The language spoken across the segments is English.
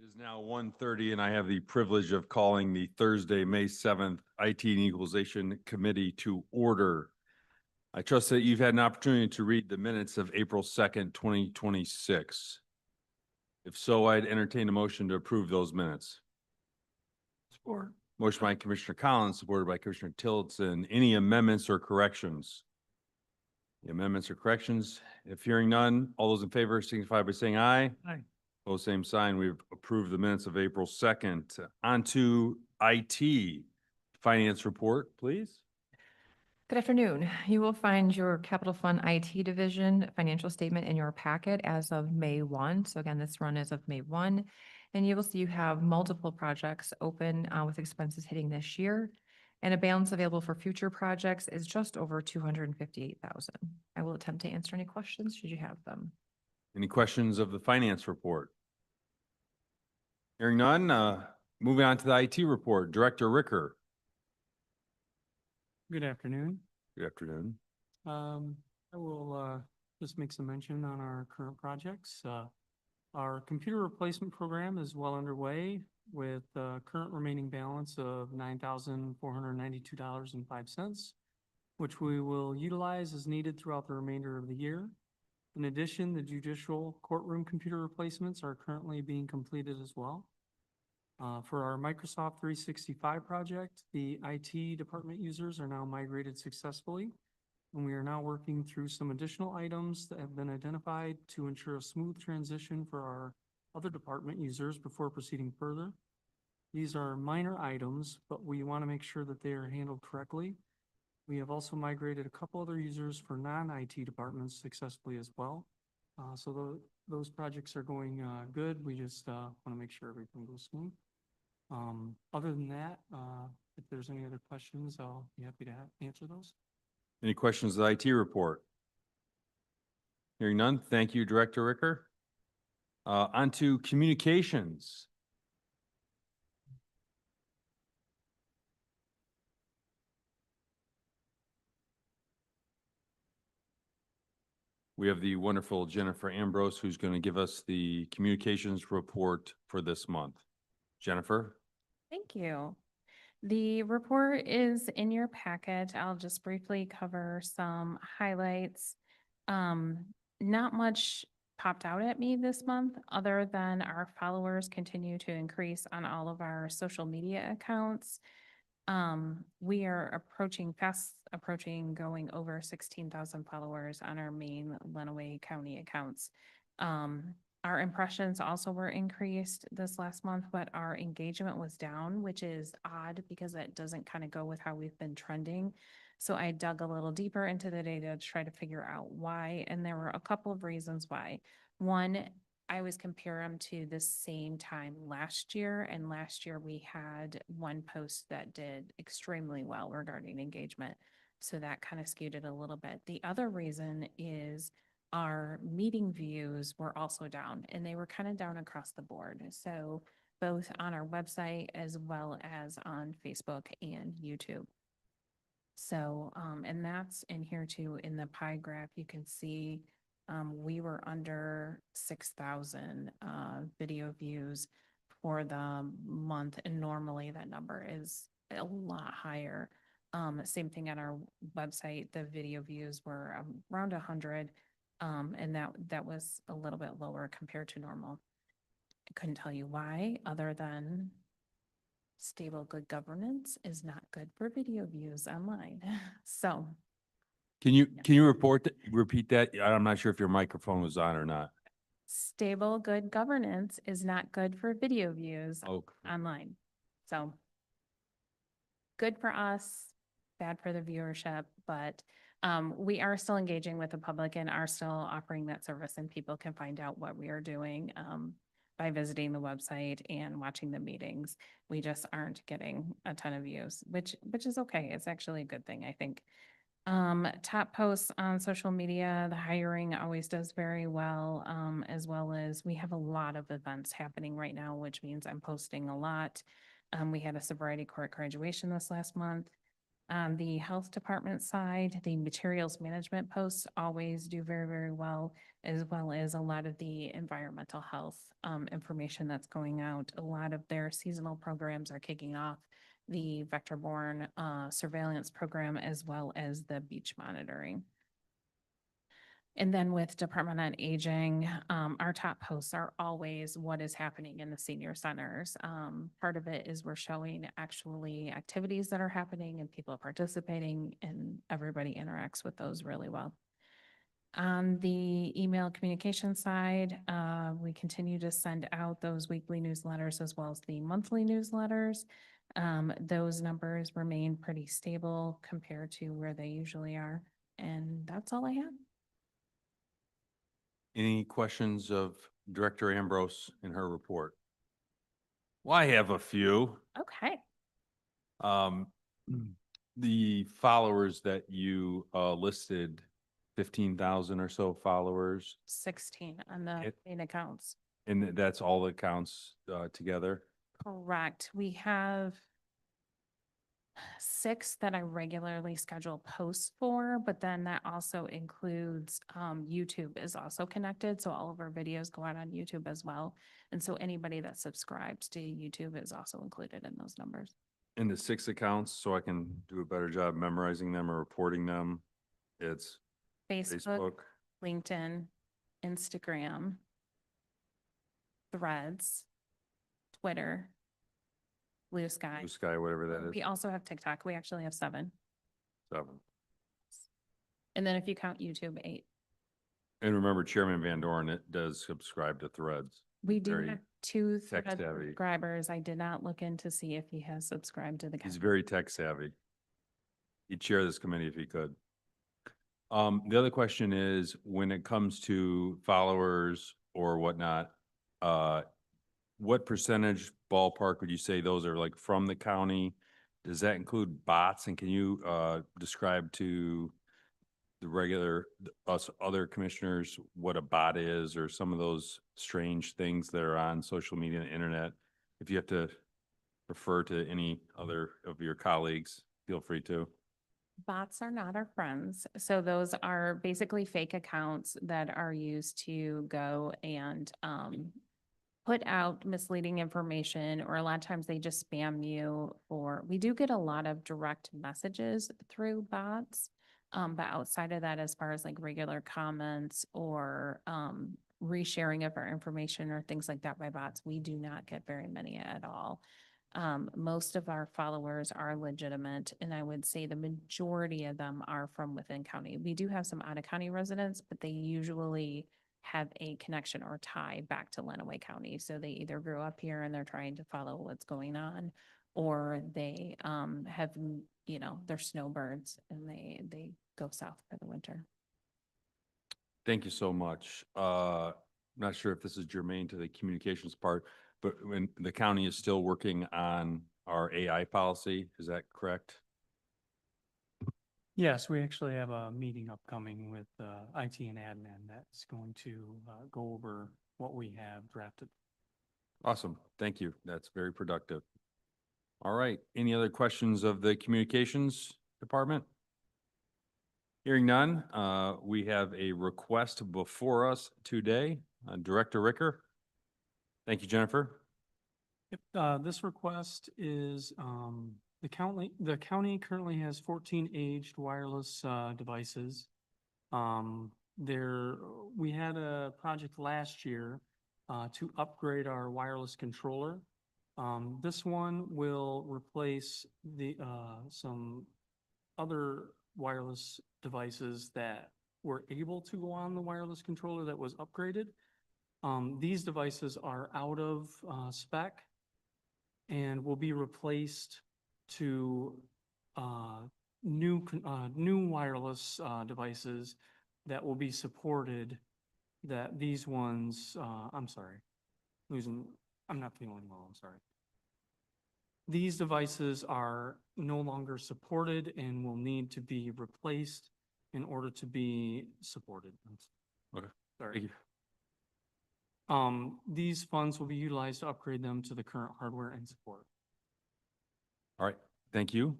is now 1:30, and I have the privilege of calling the Thursday, May 7th IT and Equalization Committee to order. I trust that you've had an opportunity to read the minutes of April 2nd, 2026. If so, I'd entertain a motion to approve those minutes. Support. Motion by Commissioner Collins, supported by Commissioner Tillotson. Any amendments or corrections? The amendments or corrections? If hearing none, all those in favor signify by saying aye. Aye. Pose same sign. We've approved the minutes of April 2nd. On to IT. Finance report, please. Good afternoon. You will find your Capital Fund IT Division financial statement in your packet as of May 1. So again, this run is of May 1. And you will see you have multiple projects open with expenses hitting this year. And a balance available for future projects is just over $258,000. I will attempt to answer any questions should you have them. Any questions of the finance report? Hearing none, moving on to the IT report. Director Ricker. Good afternoon. Good afternoon. I will just make some mention on our current projects. Our computer replacement program is well underway with a current remaining balance of $9,492.05, which we will utilize as needed throughout the remainder of the year. In addition, the judicial courtroom computer replacements are currently being completed as well. For our Microsoft 365 project, the IT department users are now migrated successfully, and we are now working through some additional items that have been identified to ensure a smooth transition for our other department users before proceeding further. These are minor items, but we want to make sure that they are handled correctly. We have also migrated a couple other users for non-IT departments successfully as well. So those projects are going good. We just want to make sure everything goes smooth. Other than that, if there's any other questions, I'll be happy to answer those. Any questions of the IT report? Hearing none, thank you, Director Ricker. On to communications. We have the wonderful Jennifer Ambrose, who's going to give us the communications report for this month. Jennifer? Thank you. The report is in your packet. I'll just briefly cover some highlights. Not much popped out at me this month, other than our followers continue to increase on all of our social media accounts. We are fast approaching going over 16,000 followers on our main Lenawee County accounts. Our impressions also were increased this last month, but our engagement was down, which is odd because that doesn't kind of go with how we've been trending. So I dug a little deeper into the data to try to figure out why, and there were a couple of reasons why. One, I always compare them to the same time last year, and last year we had one post that did extremely well regarding engagement. So that kind of skewed it a little bit. The other reason is our meeting views were also down, and they were kind of down across the board. So both on our website as well as on Facebook and YouTube. So, and that's in here too. In the pie graph, you can see we were under 6,000 video views for the month, and normally that number is a lot higher. Same thing on our website, the video views were around 100, and that was a little bit lower compared to normal. I couldn't tell you why, other than stable, good governance is not good for video views online. So. Can you repeat that? I'm not sure if your microphone was on or not. Stable, good governance is not good for video views online. So good for us, bad for the viewership, but we are still engaging with the public and are still offering that service, and people can find out what we are doing by visiting the website and watching the meetings. We just aren't getting a ton of views, which is okay. It's actually a good thing, I think. Top posts on social media, the hiring always does very well, as well as we have a lot of events happening right now, which means I'm posting a lot. We had a sobriety court graduation this last month. On the health department side, the materials management posts always do very, very well as a lot of the environmental health information that's going out. A lot of their seasonal programs are kicking off the vector-borne surveillance program as well as the beach monitoring. And then with Department on Aging, our top posts are always what is happening in the senior centers. Part of it is we're showing actually activities that are happening and people are participating, and everybody interacts with those really well. On the email communication side, we continue to send out those weekly newsletters as well as the monthly newsletters. Those numbers remain pretty stable compared to where they usually are. And that's all I have. Any questions of Director Ambrose in her report? Well, I have a few. Okay. Um, the followers that you listed, 15,000 or so followers, 16 on the It- main accounts. and that's all the accounts together? Correct. We have 6 that I regularly schedule posts for, but then that also includes, YouTube is also connected. So all of our videos go out on YouTube as well. And so anybody that subscribes to YouTube is also included in those numbers. In the 6 accounts, so I can do a better job memorizing them or reporting them, it's Facebook, Facebook, LinkedIn, Instagram, Threads, Twitter, Blue Sky. Blue Sky, whatever that We is, also have TikTok. We actually have 7. 7. And then if you count YouTube, 8. And remember, Chairman Van Doren, it does subscribe to Threads. We do Very have 2 tech Thread savvy. subscribers. I did not look in to see if he has subscribed to the. He's company. very tech savvy. He'd chair this committee if he could. The other question is, when it comes to followers or whatnot, what percentage ballpark would you say those are like from the county? Does that include bots? And can you, describe to the regular, us other commissioners, what a bot is or some of those strange things that are on social media and the internet? If you have to refer to any other of your colleagues, feel free to. Bots are not our friends. So those are basically fake accounts that are used to go and put out misleading information, or a lot of times they just spam you for, we do get a lot of direct messages through bots. But outside of that, as far as like regular comments or resharing of our information or things like that by bots, we do not get very many at all. Most of our followers are legitimate, and I would say the majority of them are from within county. We do have some out of county residents, but they usually have a connection or tie back to Lenawee County. So they either grew up here and they're trying to follow what's going on, or they have, they're snowbirds and they go south for the winter. Thank you so much. Not sure if this is germane to the communications part, but when the county is still working on our AI policy, is that correct? Yes, we actually have a meeting upcoming with IT and admin that's going to go over what we have drafted. Awesome. Thank you. That's very productive. All right. Any other questions of the communications department? Hearing none, we have a request before us today. Director Ricker. Thank you, Jennifer. Yep, this request is, the county currently has 14 aged wireless, devices. We had a project last year, to upgrade our wireless controller. This one will replace some other wireless devices that were able to go on the wireless controller that was upgraded. These devices are out of, spec and will be replaced to new wireless devices that will be supported, that these ones, I'm sorry, I'm not feeling well, I'm sorry. These devices are no longer supported and will need to be replaced in order to be supported. Okay. Sorry. Thank you. These funds will be utilized to upgrade them to the current hardware and support. All right. Thank you.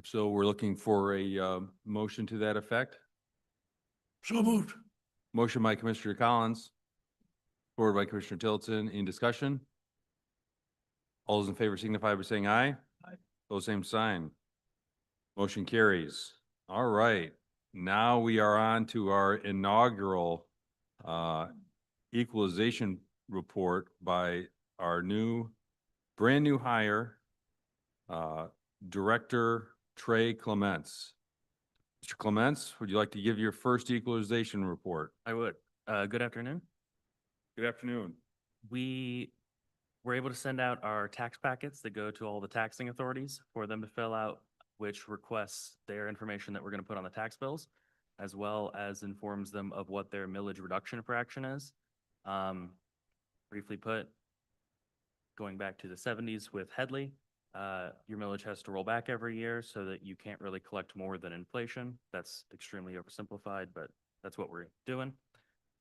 So we're looking for a motion to that effect. So moved. Motion by Commissioner Collins, supported by Commissioner Tillotson. Any discussion? All those in favor signify by saying aye. Aye. Those same sign. Motion carries. All right. Now we are on to our inaugural equalization report by our brand new hire, Director Trey Clements. Mr. Clements, would you like to give your first equalization report? I would. Good afternoon. Good afternoon. We were able to send out our tax packets that go to all the taxing authorities for them to fill out, which requests their information that we're going to put on the tax bills, as well as informs them of what their millage reduction fraction is. Briefly put, going back to the 70s with Headley, your millage has to roll back every year so that you can't really collect more than inflation. That's extremely oversimplified, but that's what we're doing.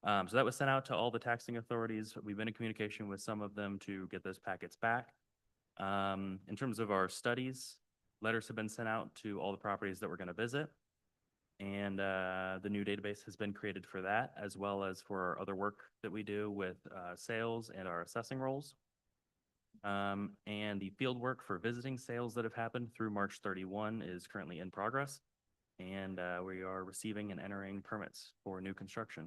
So that was sent out to all the taxing authorities. We've been in communication with some of them to get those packets back. In terms of our studies, letters have been sent out to all the properties that we're going to visit. And the new database has been created for that, as well as for our other work that we do with sales and our assessing roles. And the field work for visiting sales that have happened through March 31 is currently in progress. And we are receiving and entering permits for new construction.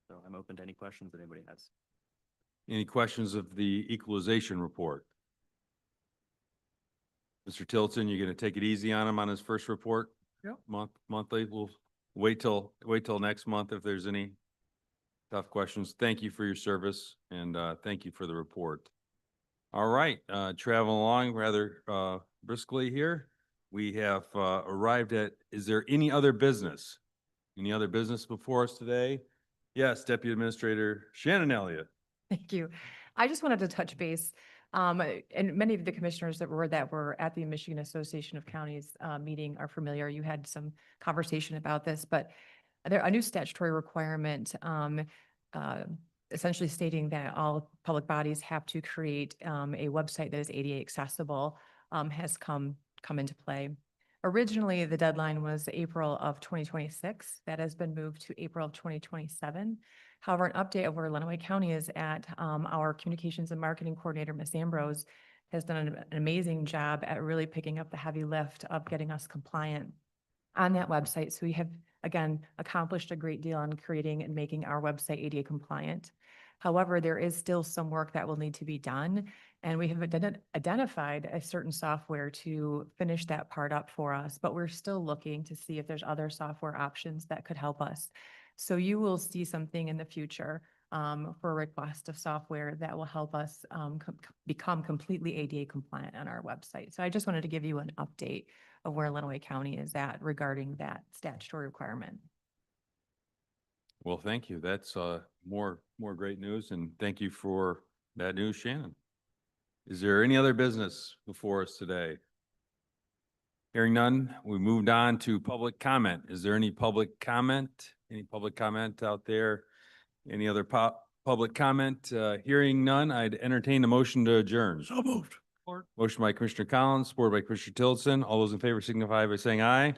So I'm open to any questions that anybody has. Any questions of the equalization report? Mr. Tillotson, you're going to take it easy on him on his first report? Yep. Monthly. We'll wait till next month if there's any tough questions. Thank you for your service and thank you for the report. All right, traveling along rather briskly here. We have arrived at, is there any other business? Any other business before us today? Yes, Deputy Administrator Shannon Elliott. Thank you. I just wanted to touch base, and many of the commissioners that were at the Michigan Association of Counties meeting are familiar. You had some conversation about this, but a new statutory requirement essentially stating that all public bodies have to create a website that is ADA accessible has come into play. Originally, the deadline was April of 2026. That has been moved to April of 2027. However, an update of where Lenawee County is at, our communications and marketing coordinator, Ms. Ambrose, has done an amazing job at really picking up the heavy lift of getting us compliant on that website. So we have, again, accomplished a great deal on creating and making our website ADA compliant. However, there is still some work that will need to be done, and we have identified a certain software to finish that part up for us, but we're still looking to see if there's other software options that could help us. So you will see something in the future for a request of software that will help us become completely ADA compliant on our website. So I just wanted to give you an update of where Lenawee County is at regarding that statutory requirement. Well, thank you. That's more great news, and thank you for that news, Shannon. Is there any other business before us today? Hearing none, we moved on to public comment. Is there any public comment? Any public comment out there? Any other public comment? Hearing none, I'd entertain a motion to adjourn. So moved. Motion by Commissioner Collins, supported by Commissioner Tillotson. All those in favor signify by saying aye.